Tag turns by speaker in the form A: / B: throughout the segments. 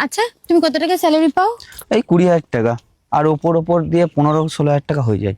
A: আচ্ছা, তুমি কত টাকা স্যালারি পাও?
B: এই 20,000 টাকা, আর ওপর দিয়ে 15-16,000 টাকা হয়ে যায়।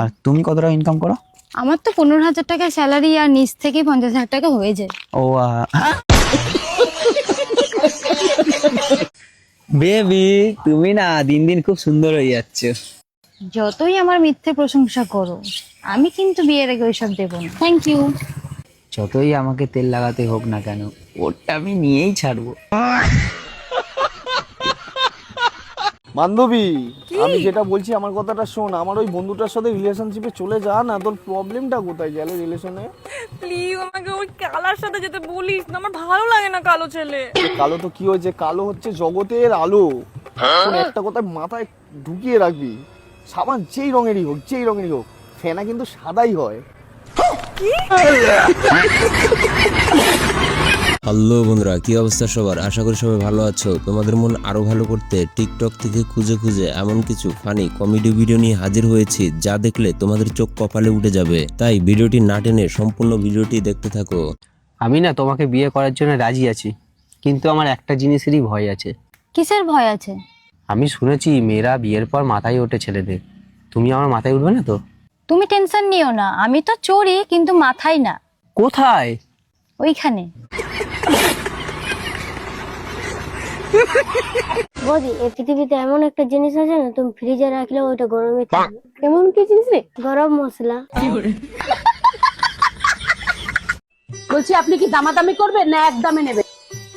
B: আর তুমি কত টাকা ইনকাম করো?
A: আমার তো 15,000 টাকা স্যালারি, আর নিচ থেকে 50,000 টাকা হয়ে যায়।
B: ও বেবি, তুমি না দিন দিন খুব সুন্দর হয়ে যাচ্ছ।
A: যতই আমার মিথ্যে প্রশংসা করো, আমি কিন্তু বিয়ের আগে ওইসব দেবো না। Thank you.
B: যতই আমাকে তেল লাগাতে হোক না কেন, ওটা আমি নিয়েই ছাড়বো।
C: বান্ধবী, আমি যেটা বলছি আমার কথাটা শোন। আমার ওই বন্ধুটার সাথে রিলেশনশিপে চলে যা না। তোর প্রবলেমটা কোথায় গেল রিলেশনে?
D: প্লিজ আমাকে ওই কালার সাথে যেতে বলিস না, আমার ভালো লাগে না কালো ছেলে।
C: কালো তো কি হয়েছে? কালো হচ্ছে জগতের আলো। শোন, একটা কথা মাথায় ঢুকিয়ে রাখবি, সাবান যেই রঙেরই হোক, ফেনা কিন্তু সাদাই হয়।
E: হ্যালো বন্ধুরা, কি অবস্থা সবার? আশা করি সবাই ভালো আছো। তোমাদের মন আরো ভালো করতে টিকটক থেকে খুঁজে এমন কিছু ফানি কমেডি ভিডিও নিয়ে হাজির হয়েছি, যা দেখলে তোমাদের চোখ কপালে উঠে যাবে। তাই ভিডিওটি না টেনে সম্পূর্ণ ভিডিওটি দেখতে থাকো।
F: আমি না তোমাকে বিয়ে করার জন্য রাজি আছি, কিন্তু আমার একটা জিনিসেরই ভয় আছে।
A: কিসের ভয় আছে?
F: আমি শুনেছি মেয়েরা বিয়ের পর মাথায় ওঠে ছেলেদের। তুমি আমার মাথায় উঠবে না তো?
A: তুমি টেনশন নিও না, আমি তো চড়ি, কিন্তু মাথায় না।
F: কোথায়?
A: ওইখানে।
G: বৌদি, এই পৃথিবীতে এমন একটা জিনিস আছে না, তুমি ফ্রিজে রাখলে ওইটা গরমে থাকবে। কেমন কি জিনিস রে? গরম মশলা।
H: বলছি, আপনি কি দামাদামি করবেন না একদমে নেবেন?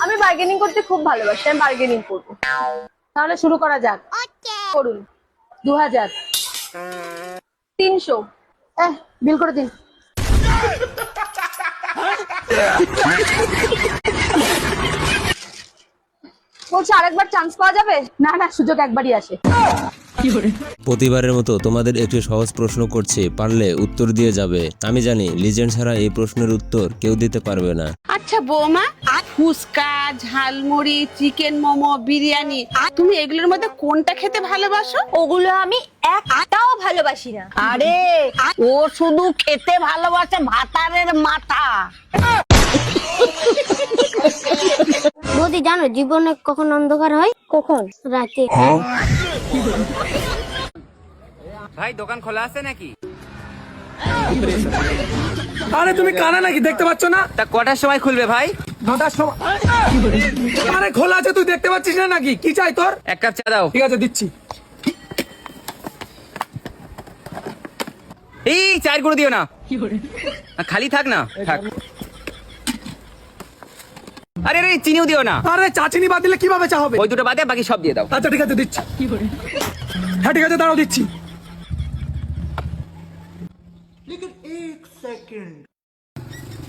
D: আমি বার্গেনিং করতে খুব ভালোবাসি, আমি বার্গেনিং করবো।
H: তাহলে শুরু করা যাক। করুন। 2000,
D: 300।
H: বিল করে দিন।
D: বলছি আরেকবার চান্স পাওয়া যাবে?
H: না না, সুযোগ একবারই আসে।
E: প্রতিবারের মতো তোমাদের একটি সহজ প্রশ্ন করছি, পারলে উত্তর দিয়ে যাবে। আমি জানি লিজেন্ড ছাড়া এই প্রশ্নের উত্তর কেউ দিতে পারবে না।
H: আচ্ছা বৌমা, ফুচকা, ঝালমুড়ি, চিকেন মোমো, বিরিয়ানি, তুমি এগুলোর মধ্যে কোনটা খেতে ভালোবাসো?
D: ওগুলো আমি একটাও ভালোবাসি না।
H: আরে ও শুধু খেতে ভালোবাসে ভাতারের মাথা।
G: বৌদি, জানো জীবনে কখন অন্ধকার হয়? কখন? রাতে।
I: ভাই, দোকান খোলা আছে নাকি?
J: আরে তুমি কানা নাকি, দেখতে পাচ্ছ না?
I: তা কটার সময় খুলবে ভাই?
J: 9টার সময়। আরে খোলা আছে, তুই দেখতে পাচ্ছিস না নাকি? কি চাই তোর?
I: এক কাপ চা দাও।
J: ঠিক আছে, দিচ্ছি।
I: এই চার গুঁড়ো দিও না, খালি থাক না, থাক। আরে আরে চিনিও দিও না।
J: আরে চা চিনি বাদ দিলে কিভাবে চা হবে?
I: ওই দুটো বাদে বাকি সব দিয়ে দাও।
J: আচ্ছা ঠিক আছে, দিচ্ছি। হ্যাঁ ঠিক আছে, দাঁড়াও, দিচ্ছি।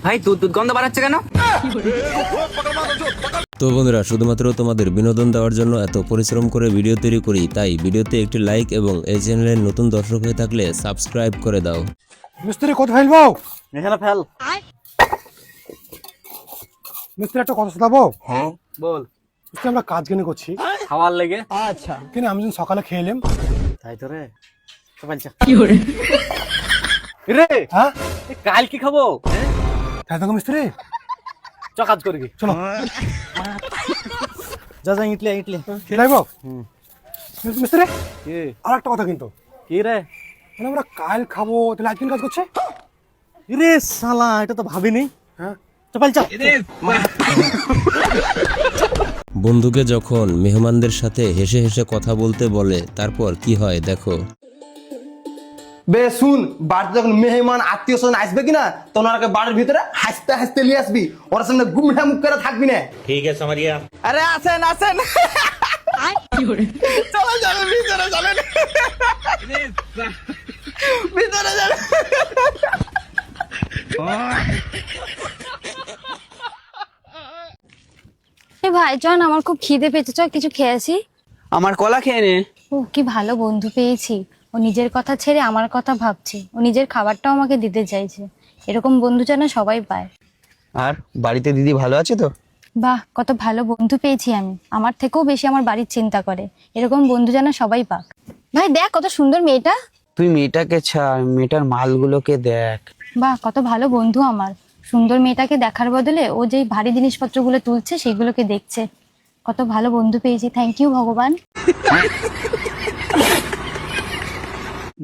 I: ভাই দুধ গন্ধ বাড়াচ্ছে কেন?
E: তো বন্ধুরা, শুধুমাত্র তোমাদের বিনোদন দেওয়ার জন্য এত পরিশ্রম করে ভিডিও তৈরি করি, তাই ভিডিওতে একটি লাইক এবং এই চ্যানেলের নতুন দর্শক হয়ে থাকলে সাবস্ক্রাইব করে দাও।
C: মিস্ত্রি কত ফেলবো? এখানে ফেল।
K: মিস্ত্রি একটা কথা শোনাবো?
C: হ্যাঁ বল।
K: মিস্ত্রি, আমরা কাজ কেন করছি?
C: খাওয়ার লেগে।
K: আচ্ছা, কিন্তু আমি যখন সকালে খেয়ে এলাম।
C: তাই তো রে। রে
K: হ্যাঁ,
C: কাল কি খাবো?
K: তাই তো মিস্ত্রি,
C: চ কাজ করি কি?
K: চলো।
C: যা যা, ইটলে
K: খেলাইবো মিস্ত্রি।
C: কি?
K: আর একটা কথা কিন্তু,
C: কি রে?
K: মানে আমরা কাল খাবো, তাহলে আজকে কাজ করছে?
C: রে শালা, এটা তো ভাবিনি।
K: হ্যাঁ,
C: চল চল।
E: বন্ধুকে যখন মেহমানদের সাথে হেসে হেসে কথা বলতে বলে, তারপর কি হয় দেখো।
L: বে শুন, বাড়িতে যখন মেহমান আত্মীয় স্বজন আসবে কিনা, তখন ওনাকে বাড়ির ভিতরে হাসতে হাসতে নিয়ে আসবি, ওর সামনে গুমড়া মুখ করে থাকবি না।
I: ঠিক আছে সামারিয়া।
L: আরে আসেন আসেন, চলো চলো ভিতরে চলেন, ভিতরে চলেন।
A: ভাই চল, আমার খুব খিদে পেয়েছে, চল কিছু খেয়ে আসি।
B: আমার কলা খেয়ে নে।
A: ও কি ভালো বন্ধু পেয়েছি, ও নিজের কথা ছেড়ে আমার কথা ভাবছে, ও নিজের খাবারটাও আমাকে দিতে চাইছে। এরকম বন্ধু যেন সবাই পায়।
B: আর বাড়িতে দিদি ভালো আছে তো?
A: বাহ, কত ভালো বন্ধু পেয়েছি আমি, আমার থেকেও বেশি আমার বাড়ির চিন্তা করে। এরকম বন্ধু যেন সবাই পাক। ভাই দেখ কত সুন্দর মেয়েটা।
B: তুই মেয়েটাকে ছাড়, মেয়েটার মালগুলোকে দেখ।
A: বাহ, কত ভালো বন্ধু আমার। সুন্দর মেয়েটাকে দেখার বদলে ও যেই ভারী জিনিসপত্রগুলো তুলছে সেগুলোকে দেখছে। কত ভালো বন্ধু পেয়েছি, থ্যাংক ইউ ভগবান।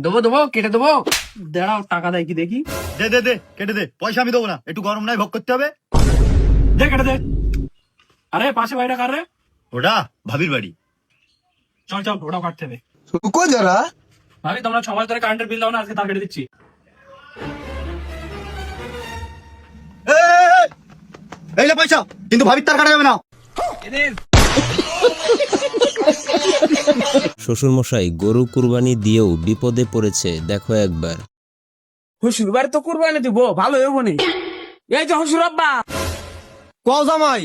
J: দেবো কেটে দেবো, দাঁড়াও টাকা দেয় কি দেখি।
L: দে কেটে দে, পয়সা আমি দেবো না, একটু গরম নাই ভোগ করতে হবে।
J: দে কেটে দে। আরে পাশে বাড়িটা কার রে?
L: ওটা ভাবির বাড়ি।
J: চল ওটাও কাটতে হবে।
L: রুকো যারা,
J: ভাবি তোমরা 6 মাস ধরে কারেন্টের বিল দাও না, আজকে তার কেটে দিচ্ছি।
L: এই লে পয়সা, কিন্তু ভাবির তার কাটা যাবে না।
E: শ্বশুর মশাই গরু কুরবানি দিয়েও বিপদে পড়েছে, দেখো একবার।
J: শ্বশুর বাড়ি তো কুরবানি দিব, ভালো হইব নি? এই যে শ্বশুর আব্বা,
L: কও জামাই।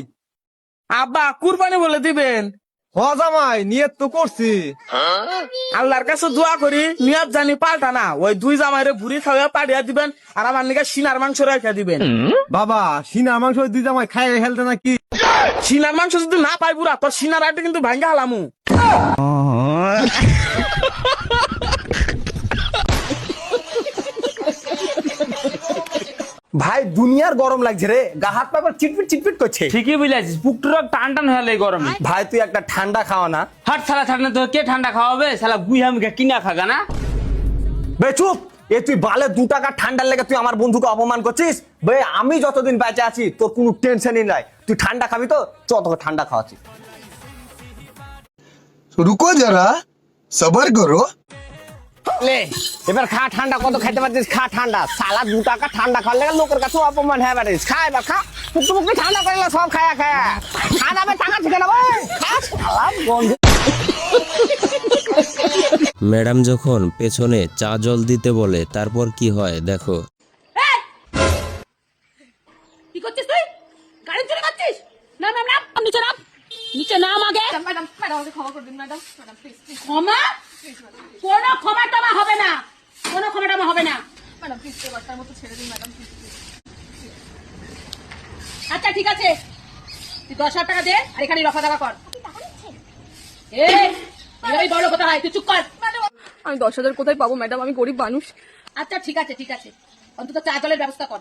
J: আব্বা কুরবানি বলে দিবেন।
L: হ জামাই, নিয়ত তো করছি।
J: আল্লাহর কাছে দোয়া করি নিয়ত জানি পাল্টা না, ওই 2 জামাইরে ভুড়ি খাওয়া পাঠিয়ে দিবেন, আর আমার নিকে সিনার মাংস রেখে দিবেন।
L: বাবা, সিনা মাংস 2 জামাই খাই হেলতে নাকি?
J: সিনার মাংস যদি না পাই বুড়া, তোর সিনার আটে কিন্তু ভাঙ্গা হালামু।
L: ভাই দুনিয়ার গরম লাগছে রে, গা হাত পা চিটপিট করছে।
I: ঠিকই বুঝাছিস, বুকটুরা টান টান হয়ে এই গরমে।
L: ভাই তুই একটা ঠান্ডা খাওয়া না।
I: হাট সালা ঠান্ডা তো কে ঠান্ডা খাওয়াবে, সালা গুইহা মুখে কিনা খাগা না।
L: বে চুপ, এ তুই বালে 2 টাকা ঠান্ডার লেগে তুই আমার বন্ধুকে অপমান করছিস। বে আমি যতদিন বেঁচে আছি তোর কোনো টেনশনই নাই, তুই ঠান্ডা খাবি তো চল তোকে ঠান্ডা খাওয়াচ্ছি।
K: রুকো যারা, সবার করো।
L: লে এবার খা ঠান্ডা, কত খাইতে পারছিস খা ঠান্ডা। সালা 2 টাকা ঠান্ডা খাওয়ার লেগে লোকের কাছে অপমান হয়ে বেড়াইস। খা এবার খা, টুকটুকি ঠান্ডা করে সব খায়া খা যাবে, টাকা ঠিক না ভাই। খা শালা বন্ধু।
E: ম্যাডাম যখন পেছনে চা জল দিতে বলে তারপর কি হয় দেখো।
H: কি করছিস তুই? গাড়ি চুরি করছিস? না নিচে নাম, নিচে নাম আগে। ম্যাডাম আমাকে ক্ষমা করে দিন ম্যাডাম, প্লিজ। ক্ষমা? কোনো ক্ষমা টমা হবে না, কোনো ক্ষমা টমা হবে না ম্যাডাম, প্লিজ এবারটার মতো ছেড়ে দিন ম্যাডাম, প্লিজ। আচ্ছা ঠিক আছে, তুই 10,000 টাকা দে আর এখানে রফা দফা কর। এই বড় কথা হয়, তুই চুপ কর।
D: আমি 10,000 কোথায় পাবো ম্যাডাম, আমি গরিব মানুষ।
H: আচ্ছা ঠিক আছে, অন্তত চা জলের ব্যবস্থা কর।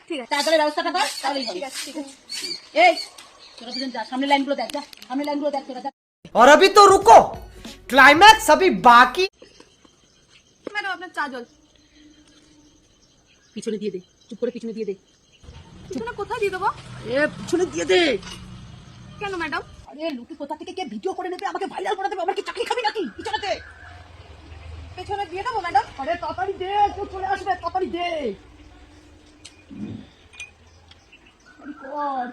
H: ঠিক আছে, চা জলের ব্যবস্থাটা কর, তাহলেই হবে। ঠিক আছে। এই তোরা দুজন যা, সামনে লাইনগুলো দেখ, যা সামনে লাইনগুলো দেখ তোরা, যা।
J: और अभी तो रुको, क्लाइमैक्स अभी बाकी।
D: ম্যাডাম আপনার চা জল।
H: পিছনে দিয়ে দে, চুপ করে পিছনে দিয়ে দে।
D: পিছনে কোথায় দিয়ে দেবো?
H: পিছনে দিয়ে দে।
D: কেন ম্যাডাম?
H: আরে লোকে কোথা থেকে কে ভিডিও করে নেবে, আমাকে ভাইরাল করে দেবে, আমার কি চাকরি খাবি নাকি? পিছনেতে
D: পেছনে দিয়ে দেবো ম্যাডাম?
H: আরে তাড়াতাড়ি দে, কেউ চলে আসবে, তাড়াতাড়ি দে। আরে কর।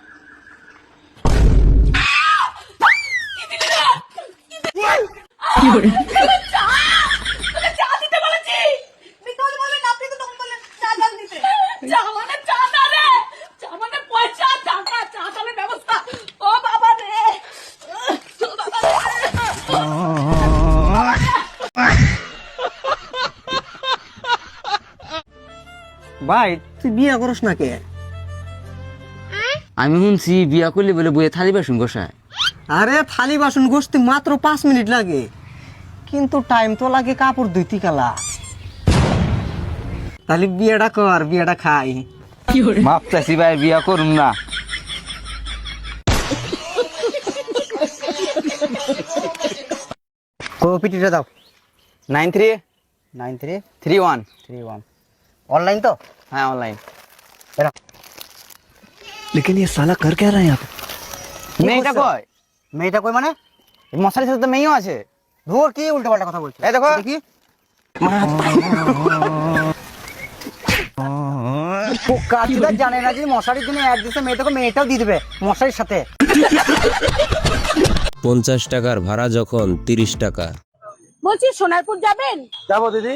H: কি করে? চা দিতে বলেছি।
D: মিথ্যা বলবেন না, আপনি তো তখন বললেন চা জল দিতে।
H: চা মানে চা না রে, চা মানে পয়সা, টাকা, চা জলের ব্যবস্থা। ও বাবা রে, ও বাবা রে।
F: ভাই তুই বিয়ে করস না কে?
I: আমি শুনছি বিয়া করলে বলে বইয়ে থালি বাসন গোসায়।
F: আরে থালি বাসন ঘষতে মাত্র 5 মিনিট লাগে, কিন্তু টাইম তো লাগে কাপড় ধুইতে কালা। তাহলে বিয়েটা কর, বিয়েটা খাই।
I: মাপ চাষি ভাই, বিয়া করুম না।
F: কপিটিটা দাও।
I: 9331
F: অনলাইন তো?
I: হ্যাঁ অনলাइन।
B: लेकिन ये साला कर क्या रहा है यहाँ पे?
I: মেয়েটা কই?
F: মেয়েটা কই মানে?
I: মশারির সাথে তো মেয়েও আছে।
F: ধুর কি উল্টো পাল্টা কথা বলছিস?
I: এই দেখো।
F: দেখি কাজটা জানে না যে মশারির জন্য অ্যাড দিতে, মেয়েটাকে মেয়েটাও দিয়ে দিবে মশারির সাথে।
E: 50 টাকার ভাড়া যখন 30 টাকা।
H: বলছি সোনারপুর যাবেন?
L: যাবো দিদি।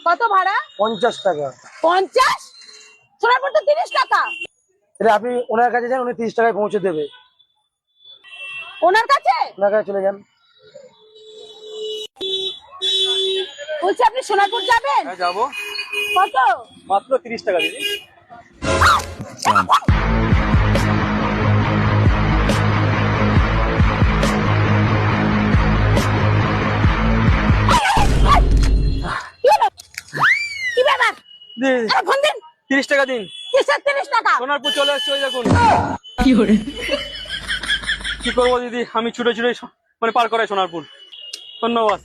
H: কত ভাড়া?
L: 50 টাকা।
H: 50? সোনারপুর তো 30 টাকা।
L: আপনি ওনার কাছে যান, উনি 30 টাকায় পৌঁছে দেবে।
H: ওনার কাছে?
L: ওনার কাছে চলে যান।
H: বলছি আপনি সোনারপুর যাবেন?
L: হ্যাঁ যাবো।
H: কত?
L: মাত্র 30 টাকা দিদি।
H: কি ব্যাপার? আরে ফোন দিন।
L: 30 টাকা দিন।
H: কিসের 30 টাকা?
L: সোনারপুর চলে আসছে, ওই দেখুন।
H: কি করে?
M: কি করবো দিদি, আমি ছুটে ছুটে মানে পার করাই সোনারপুর। ধন্যবাদ।